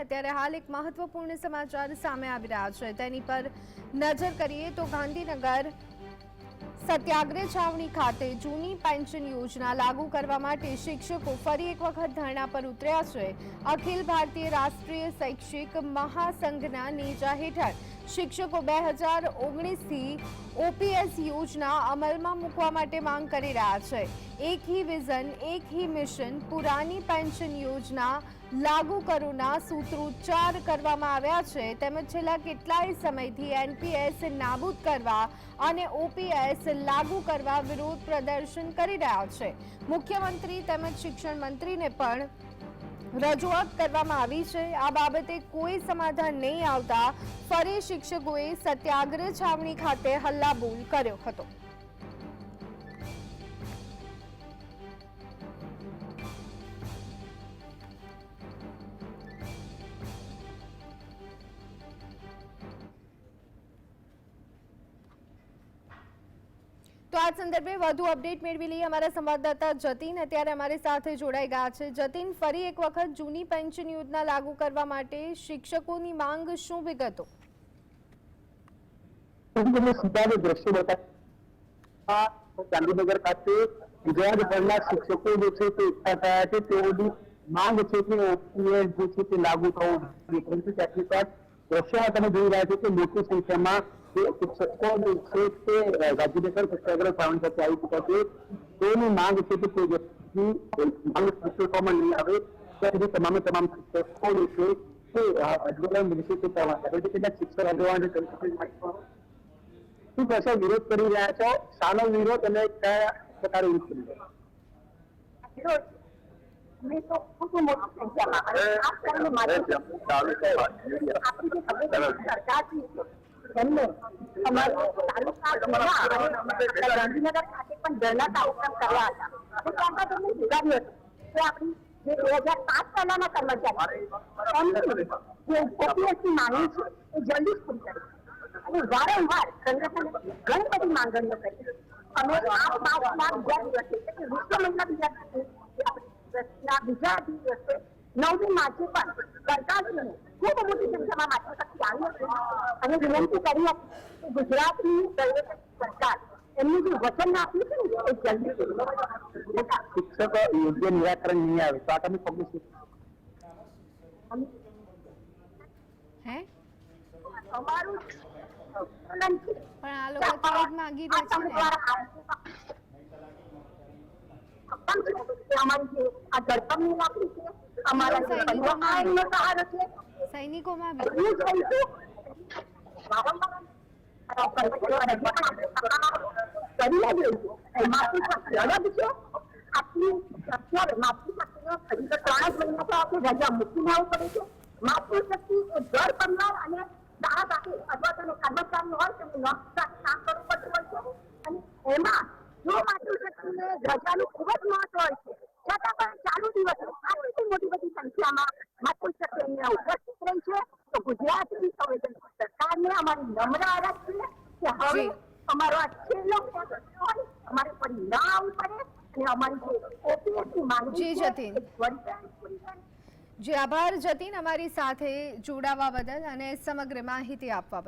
અત્યારે હાલ એક મહત્વપૂર્ણ સમાચાર સામે આવી રહ્યા છે, તેની પર નજર કરીએ તો ગાંધીનગર સત્યાગ્રહ છાવણી ખાતે જૂની પેન્શન યોજના લાગુ કરવા માટે શિક્ષકો ફરી એક વખત ધરણા પર ઉતર્યા છે। અખિલ ભારતીય રાષ્ટ્રીય શૈક્ષિક મહાસંઘના નેજા હેઠળ શિક્ષકો 2019થી ઓપીએસ યોજના અમલમાં મૂકવા માટે માંગ કરી રહ્યા છે। एक ही विजन एक ही मिशन पुरानी पेंशन योजना लागू करोना सूत्रोच्चार કરવામાં આવ્યા છે। તેમજ છેલ્લા કેટલાય સમયથી એનપીએસ નાબૂદ કરવા અને ઓપીએસ લાગુ કરવા વિરોધ પ્રદર્શન કરી રહ્યા છે। મુખ્યમંત્રી તેમજ શિક્ષણ મંત્રીને પણ રજૂઆત કરવામાં આવી છે। આ બાબતે કોઈ સમાધાન નહીં આવતા ફરી શિક્ષકોએ સત્યાગ્રહ છાવણી ખાતે હલ્લાબોલ કર્યો હતો। तो आज संदर्भे વધુ અપડેટ મેળવી લઈએ। અમારા સંવાદદાતા જતીન અત્યારે અમારી સાથે જોડાઈ ગયા છે। જતીન, ફરી એક વખત જૂની પેન્શન યોજના લાગુ કરવા માટે શિક્ષકોની માંગ શું વિગતો? ગાંધીનગર ખાતે ગુજરાતભરના શિક્ષકો જે છે તે એકઠા થયા છે। તેઓની માંગ છે કે ઓપીએસ જે છે તે લાગુ થવું જોઈએ, પરંતુ ત્યાંથી બાદ દ્રશ્યોમાં તમે જોઈ રહ્યા છો કે મોટી સંખ્યામાં શિક્ષકો છે તે ગાંધીનગર સત્યાગ્રહ છાવણી ખાતે આવી ચૂક્યા છે। તેઓની માંગ છે કે તે માંગ સંતોષવામાં નહીં આવે ત્યાં સુધી તમામ શિક્ષકો જે છે તે આંદોલન વિશે કેટલાક શિક્ષક આગેવાનો શું કશો વિરોધ કરી રહ્યા છો? શાનો વિરોધ અને કયા પ્રકારે વિરોધ કરી રહ્યા છો? मैं तो खुद मोटी संख्या में आप करने सरकार की हमने हमारे तालुका गांधीनगर खाते पण धरना कार्यक्रम करवा था। तो त्याचा तुम्ही स्वीकारलं ते आपली जे 2005 सालाना कर्मचारी જે ઓપીએસની માંગણી છે એ જલ્દી જ પૂરી કરે અને વારંવાર સંગઠને ઘણી બધી માંગણીઓ કરી અમે આ 5 બીજા દિવસે એટલે વિશ્વ મહિલા બીજા દિવસે 9મી માર્ચે પણ સરકારશ્રીને ખૂબ મોટી સંખ્યામાં માતૃશક્તિ આવી હતી અને વિનંતી કરી હતી કે ગુજરાતની સરકાર એમનું જે વચન આપ્યું છે ને એ જલ્દી શિક્ષક યોગ્ય નિરાકરણ નહીં આવે તો આગામી પગલું શું? અમારું પણ આ લોકો તો જ માંગી રહ્યા છે અમારી જે આ ધરપકડની લાકડી છે અમારા સૈનિકોનો સહારો છે સૈનિકોમાં રજા મૂકીને આવવું પડે છે। માતૃશક્તિ એ ઘર પરિવાર અને શાળા સાથે અથવા તો કર્મચારી હોય તેમને નોંધ સાથે કામ કરવું પડતું હોય છે અને એમાં જો માતૃશક્તિને રજાનું ખૂબ જ મહત્વ હોય છે છતાં પણ ચાલુ દિવસે આટલી મોટી બધી સંખ્યામાં માતૃશક્તિ ઉપસ્થિત રહી છે। તો ગુજરાતની સંવેદનશીલ સરકારને અમારી નમ્ર અરજ છે કે હવે અમારો આ છેલ્લો હોય અમારે ફરી ન આવવું પડે અને અમારી જે ઓપીએસની માંગણી છે જી આભાર જતીન, અમારી સાથે જોડાવા બદલ અને સમગ્ર માહિતી આપવા બદલ।